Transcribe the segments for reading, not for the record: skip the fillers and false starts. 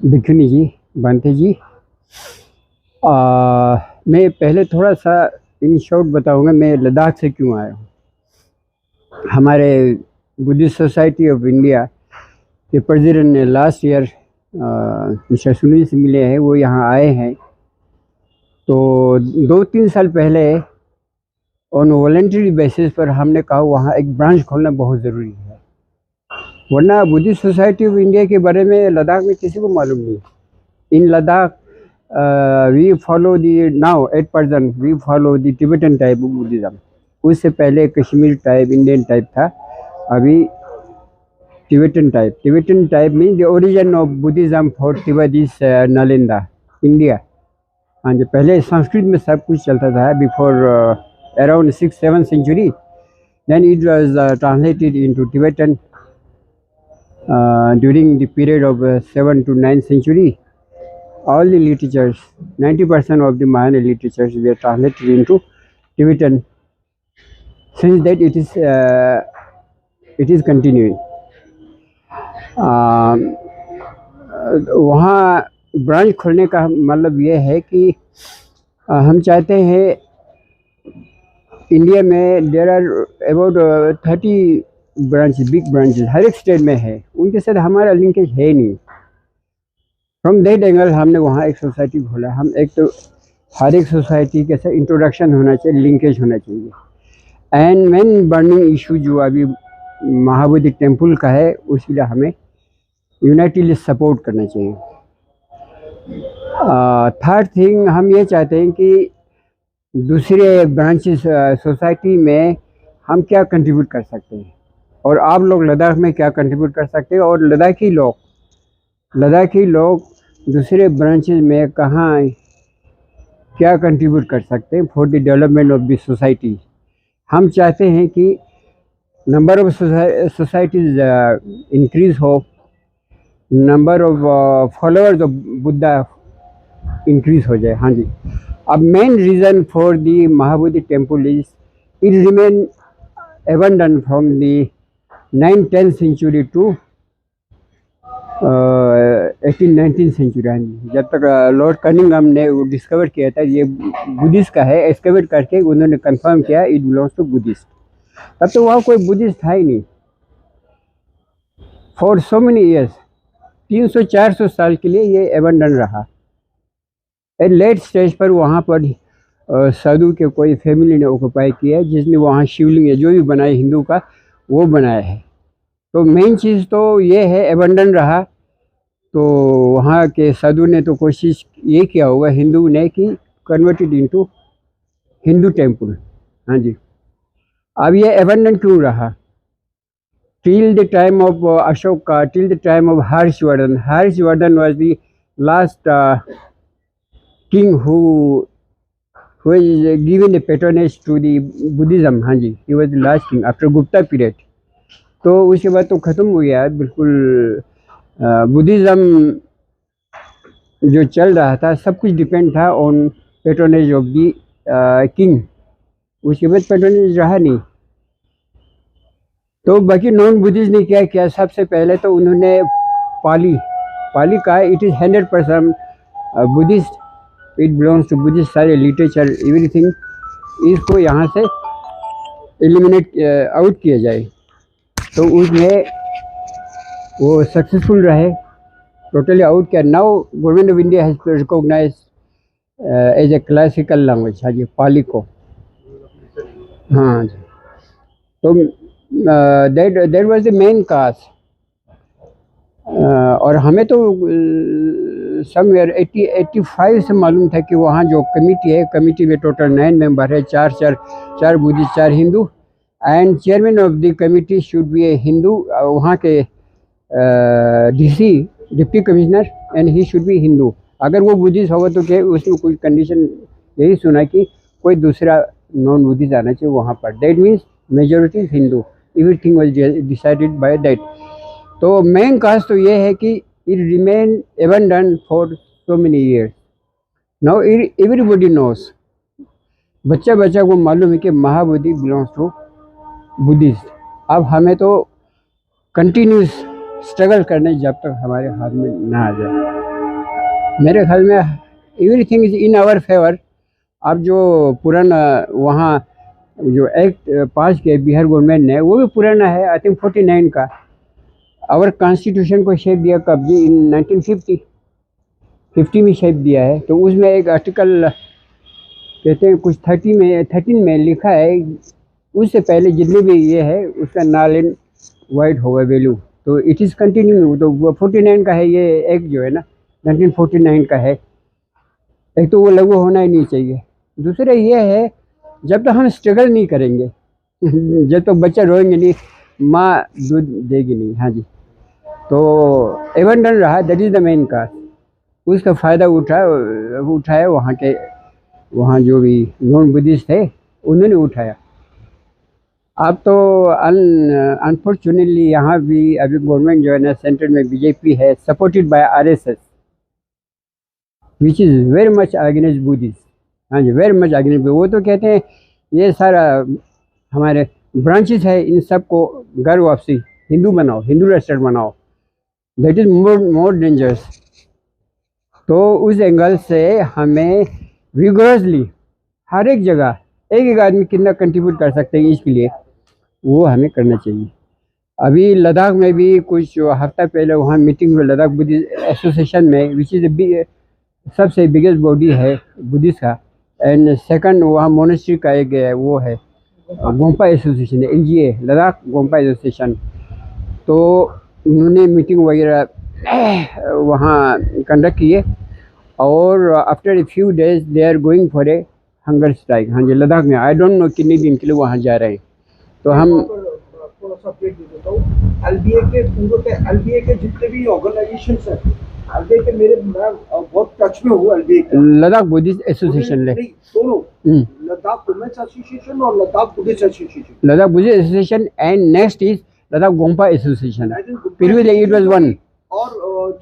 भिखनी जी, बांते जी। मैं पहले थोड़ा सा इन शॉर्ट बताऊंगा मैं लद्दाख से क्यों आया हूँ। हमारे बुद्धिस्ट सोसाइटी ऑफ इंडिया के प्रेसिडेंट ने लास्ट ईयर मिस्टर सुनील से मिले हैं, वो यहाँ आए हैं। तो 2-3 साल पहले ऑन वॉलेंटरी बेसिस पर हमने कहा वहाँ एक ब्रांच खोलना बहुत ज़रूरी है, वरना बुद्धिस्ट सोसाइटी ऑफ इंडिया के बारे में लद्दाख में किसी को मालूम नहीं। In Ladakh we follow the now eight percent we follow the Tibetan type of Buddhism. उससे पहले कश्मीर टाइप, इंडियन टाइप था, अभी Tibetan type mean the origin of Buddhism for Tibet is Nalanda, India. हाँ जी, पहले संस्कृत में सब कुछ चलता था before around 6th-7th century, then it was translated into Tibetan during the period of 7th to 9th century. All the literatures, 90% of the Mahayana literatures were translated into Tibetan. Since that it is continuing. वहाँ branch खोलने का मतलब ये है कि हम चाहते हैं इंडिया में there are about 30 branches, big branches हर एक स्टेट में है, उनके साथ हमारा लिंकेज है नहीं। फ्रॉम दैट एंगल हमने वहाँ एक सोसाइटी खोला। हम एक तो हर एक सोसाइटी के साथ इंट्रोडक्शन होना चाहिए, लिंकेज होना चाहिए। एंड मेन बर्निंग इशू जो अभी महाबोधि टेम्पल का है, उसके लिए हमें यूनाइटली सपोर्ट करना चाहिए। थर्ड थिंग, हम ये चाहते हैं कि दूसरे ब्रांचेस सोसाइटी में हम क्या कंट्रीब्यूट कर सकते हैं, और आप लोग लद्दाख में क्या कंट्रीब्यूट कर सकते हैं, और लद्दाखी लोग दूसरे ब्रांचेस में कहाँ क्या कंट्रीब्यूट कर सकते हैं for the development of the society. हम चाहते हैं कि नंबर ऑफ सोसाइटीज इंक्रीज हो, number of followers of Buddha increase हो जाए। हाँ जी, अब main reason for the Mahabodhi temple is it remain abandoned from the 9th-10th century to 18th-19th century। हाँ जी, जब तक लॉर्ड कनिंघम ने वो डिस्कवर किया था ये बुद्धिस्ट का है, एक्सकवेट करके उन्होंने कंफर्म किया इट बिलोंग्स टू बुद्धिस्ट। तब तो वहाँ कोई बुद्धिस्ट था ही नहीं फॉर सो मेनी ईयर्स, 300-400 साल के लिए ये एबंडन रहा। एट लेट स्टेज पर वहाँ पर साधु के कोई फैमिली ने ऑक्युपाई किया, जिसने वहाँ शिवलिंग जो भी बनाए हिंदू का वो बनाया है। तो मेन चीज़ तो ये है एबंडन रहा। तो वहाँ के साधु ने तो कोशिश ये किया होगा हिंदू ने कि कन्वर्टेड इनटू हिंदू टेम्पल। हाँ जी, अब ये एबंडन क्यों रहा? Till the time of Ashoka, till the time of Harshvardhan was the last king who is given the patronage to the Buddhism। हाँ जी, he was the last king after Gupta period। तो उसके बाद तो ख़त्म हो गया बिल्कुल। बुद्धिज़्म जो चल रहा था सब कुछ डिपेंड था on patronage of the king. उसके बाद पैट्रोनेज रहा नहीं। तो बाकी नॉन बुद्धिस्ट ने क्या किया, सबसे पहले तो उन्होंने पाली का it is 100% Buddhist, it belongs to Buddhist, सारे लिटरेचर एवरीथिंग इसको यहाँ से एलिमिनेट आउट किया जाए। तो उसमें वो सक्सेसफुल रहे, टोटली आउट किया। Now government of India has recognise as a classical language. हाँ जी, पाली को। हाँ जी, तो that was the main cause. और हमें तो समवेयर 80-85 से मालूम था कि वहाँ जो कमेटी है, कमेटी में टोटल 9 मेंबर है, 4 Buddhist 4 Hindu, and chairman of the committee should be a Hindu. वहाँ के DC deputy commissioner and he should be Hindu. अगर वो बुद्धिस्ट होगा तो क्या उसमें कुछ कंडीशन यही सुना कि कोई दूसरा नॉन बुद्धिस्ट आना चाहिए वहाँ पर। That means majority Hindu, everything was decided by that. तो मेन काज तो ये है कि it remained abandoned for so many years. Now everybody knows, बच्चा को मालूम है कि महाबोधि बिलोंग्स टू बुद्धिस्ट। अब हमें तो कंटिन्यूस स्ट्रगल करने जब तक हमारे हाथ में ना आ जाए। मेरे ख्याल में everything is in our favour. अब जो पुराना वहाँ जो एक्ट पास किया बिहार गवर्नमेंट ने, वो भी पुराना है, आई थिंक 49 का। आवर कॉन्स्टिट्यूशन को शेप दिया कब जी? इन 1950 में शेप दिया है। तो उसमें एक आर्टिकल कहते हैं कुछ 13 में लिखा है, उससे पहले जितने भी ये है उसका नल एंड वाइड होगा वैल्यू। तो इट इज़ कंटिन्यू। तो वो 49 का है ये एक्ट जो है ना, 1949 का है। एक तो वो लागू होना ही नहीं चाहिए। दूसरा ये है, जब तक हम स्ट्रगल नहीं करेंगे जब तक बच्चा रोएंगे नहीं, माँ दूध देगी नहीं। हाँ जी। तो एबंडन रहा, दैट इज़ द मेन काज। उसका फ़ायदा उठाया वहाँ जो भी नॉन बुद्धिस्ट थे उन्होंने उठाया। अब तो अनफॉर्चुनेटली यहाँ भी अभी गवर्नमेंट जो है ना, सेंटर में बीजेपी है, supported by RSS, which is very much against Buddhist. हाँ जी, वेरी मच अगेंस्ट। वो तो कहते हैं ये सारा हमारे ब्रांचेस है, इन सबको घर वापसी हिंदू बनाओ, हिंदू रेस्टोरेंट बनाओ, दैट इज़ मोर डेंजरस। तो उस एंगल से हमें विगोरसली हर एक जगह एक आदमी कितना कंट्रीब्यूट कर सकते हैं इसके लिए, वो हमें करना चाहिए। अभी लद्दाख में भी कुछ हफ्ता पहले वहाँ मीटिंग हुई लद्दाख बुद्धिस्ट एसोसिएशन में, विच इज़ सबसे बिगेस्ट बॉडी है बुद्धिस्ट का। एंड सेकंड वहाँ मोनेस्ट्री का एक वो है, गोम्पा एसोसिएशन है, NGA लद्दाख गोम्पा एसोसिएशन। तो उन्होंने मीटिंग वगैरह वहाँ कंडक्ट किए, और after a few days they are going for a hunger strike. हाँ जी, लद्दाख में आई डोंट नो कितने दिन के लिए वहाँ जा रहे हैं। तो हम थोड़ा सा अपडेट दे देता हूँ। एलबीए के जितने भी ऑर्गेनाइजेशंस हैं, एलबीए के मैं बहुत टच में हूँ। एलबीए के लद्दाख बुद्धिस्ट एसोसिएशन है, दोनों, लद्दाख वुमेन्स एसोसिएशन और Ladakh Buddhist association. Ladakh Buddhist association and next is Ladakh Gompa association. Previously it was one. और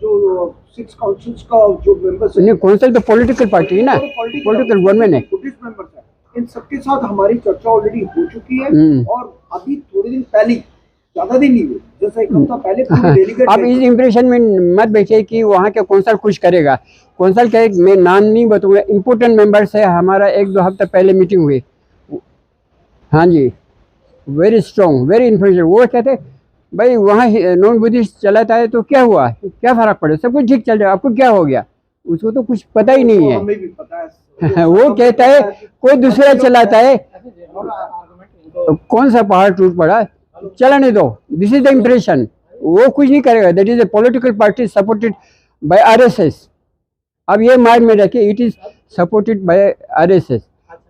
जो 6 काउंसिल्स का जो मेंबर्स हैं, काउंसिल तो पॉलिटिकल पार्टी है ना, पॉलिटिकल गवर्नमेंट है, बुद्धिस्ट मेंबर्स हैं। इन सबके साथ हमारी चर्चा ऑलरेडी हो चुकी है, और अभी थोड़े दिन पहले, ज्यादा दिन नहीं हुए, जैसे एक हफ्ता पहले डेलीगेट। आप इस इंप्रेशन में मत बैठिए कि वहाँ के कौंसल कुछ करेगा। कौंसल का एक मैं नाम नहीं बताऊंगा, इम्पोर्टेंट मेंबर्स है, हमारा 1-2 हफ्ता पहले मीटिंग हुई। हाँ जी, वेरी स्ट्रॉन्ग, वेरी इन्फ्लुएंशियल। वो कहते भाई वहाँ नॉन बुद्धिस्ट चलाता है तो क्या हुआ, क्या फर्क पड़े, सब कुछ ठीक चल रहा है, आपको क्या हो गया? उसको तो कुछ पता ही नहीं है। हमें भी पता है वो कहता है कोई दूसरा चलाता है, कौन सा पहाड़ टूट पड़ा, चलाने दो, दिस इज द इम्प्रेशन। वो कुछ नहीं करेगा, that is a political party supported by RSS. अब ये माइंड में रखिए, it is supported by RSS.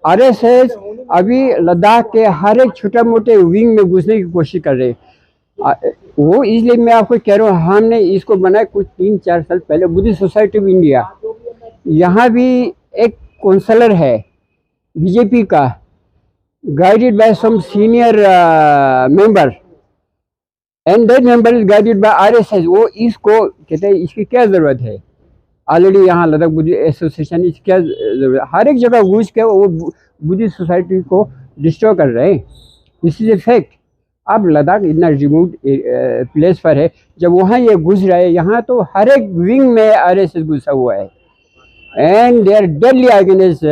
RSS अभी लद्दाख के हर एक छोटा मोटे विंग में घुसने की कोशिश कर रहे हैं। वो इसलिए मैं आपको कह रहा हूँ, हमने इसको बनाया कुछ 3-4 साल पहले, बुद्धिस्ट सोसाइटी ऑफ इंडिया। यहाँ भी एक काउंसलर है बीजेपी का, guided by some senior member, and that member is guided by RSS. वो इसको कहते हैं इसकी क्या ज़रूरत है, ऑलरेडी यहाँ लद्दाख बुद्धिस्ट एसोसिएशन, इसकी क्या ज़रूरत है? हर एक जगह घुस के वो बुद्धिस्ट सोसाइटी को डिस्ट्रॉय कर रहे हैं, दिस इज ए फैक्ट। अब लद्दाख इतना रिमोट प्लेस पर है, जब वहाँ ये घुस रहा है, यहाँ तो हर एक विंग में आरएसएस घुसा हुआ है, and they are deadly against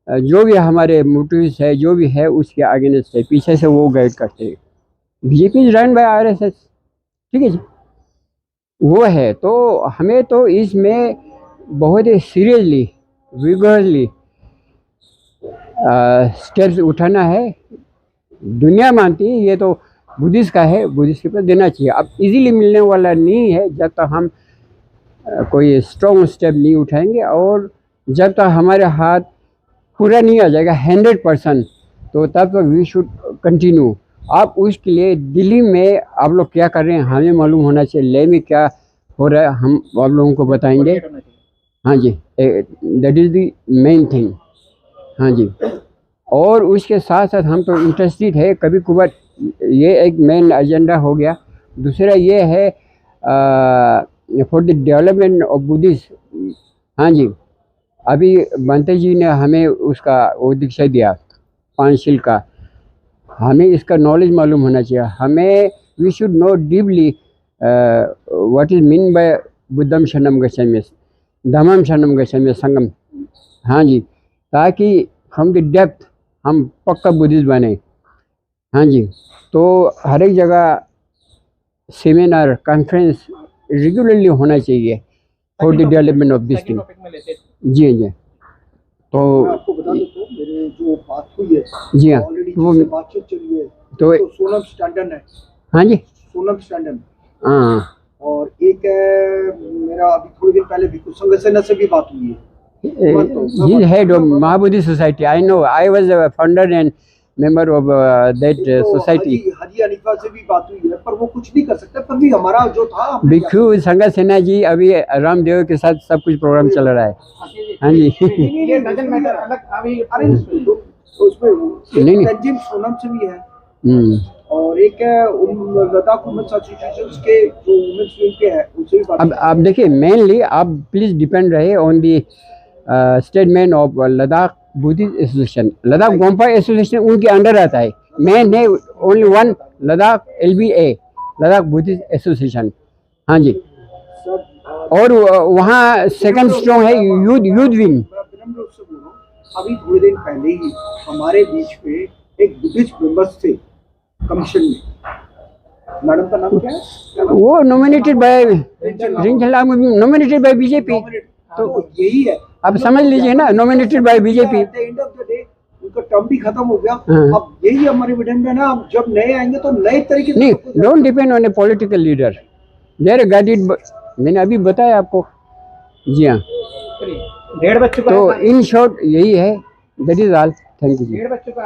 जो भी हमारे मोटिव्स है, जो भी है उसके अगेंस्ट है, पीछे से वो गाइड करते हैं। BJP is run by RSS, ठीक है जी, वो है। तो हमें तो इसमें बहुत ही सीरियसली विगरसली स्टेप्स उठाना है। दुनिया मानती है ये तो बुद्धिस्ट का है, बुद्धिस्ट के पास देना चाहिए। अब इजीली मिलने वाला नहीं है, जब तक हम कोई स्ट्रॉन्ग स्टेप नहीं उठाएंगे, और जब तक हमारे हाथ पूरा नहीं आ जाएगा 100%, तो तब तक वी शुड कंटिन्यू। आप उसके लिए दिल्ली में आप लोग क्या कर रहे हैं हमें मालूम होना चाहिए, ले में क्या हो रहा है हम आप लोगों को बताएंगे। हाँ जी, that is the main thing. हाँ जी, और उसके साथ साथ हम तो इंटरेस्टेड है, कभी कभार ये एक मेन एजेंडा हो गया। दूसरा ये है for the development of Buddhist. हाँ जी, अभी बंते जी ने हमें उसका वो दीक्षा दिया पांचशील का, हमें इसका नॉलेज मालूम होना चाहिए। हमें we should know deeply what is mean by बुद्धम शरणम गच्छामि। धम्मं शरणं गच्छामि संगम, हाँ जी, ताकि फ्रॉम द डेप्थ हम पक्का बुद्धिस्ट बने। हाँ जी, तो हर एक जगह सेमिनार कॉन्फ्रेंस रेगुलरली होना चाहिए for the development of this thing. जी जी, तो मैं आपको बता देता हूँ, मेरे जो बात हुई है, जी हाँ, ऑलरेडी वो जिससे बातचीत चली है, तो तो सोनम स्टैंडर्ड है, हाँ जी, सोनम स्टैंडर्ड, हाँ, और एक है मेरा अभी थोड़ी देर पहले भिक्षु संघ सेना से भी बात हुई है। he is head of Mahabodhi Society. I know. I was a founder and member of that तो society. हाजी हनीफा से भी बात हुई है, पर वो कुछ नहीं कर सकते, पर भी हमारा जो था हमने भिक्षु संघ सेना जी अभी रामदेव के साथ सब कुछ प्रोग्राम चल रहा है। हाँ जी, ये डजंट मैटर, अलग अभी अरे उसमें नहीं, नहीं। तंजीम सोनम से भी है, हम्म, और एक है लद्दाख वुमेन्स एसोसिएशन के जो वुमेन्स विंग के हैं, उनसे भी बात अब आप देखिए, मेनली आप प्लीज डिपेंड रहे on the statement of Ladakh Buddhist association. Ladakh Gompa association उनके अंडर आता है, मेन है only one Ladakh LBA, Ladakh Buddhist association. हाँ जी, सब और वहाँ सेकंड स्ट्रॉन्ग है यूथ विंग। मैं विनम्र रूप से बोल रहा हूँ, अभी थोड़े दिन पहले ही हमारे बीच में एक बुद्धिस्ट मेंबर्स थे कमीशन में, मैडम का नाम क्या है? वो nominated by nominated by BJP. तो यही है, अब समझ लीजिए ना, nominated by BJP. At the end of the day उनका टर्म भी खत्म हो गया। हाँ। अब यही हमारे विडम्बना है ना, अब जब नए आएंगे तो नए तरीके से नहीं, don't depend on a political leader, they're guided. मैंने अभी बताया आपको। जी हाँ, 1.5 बज चुका है, तो इन शॉर्ट यही है, that is all. Thank you जी। 1.5 बज चुका है।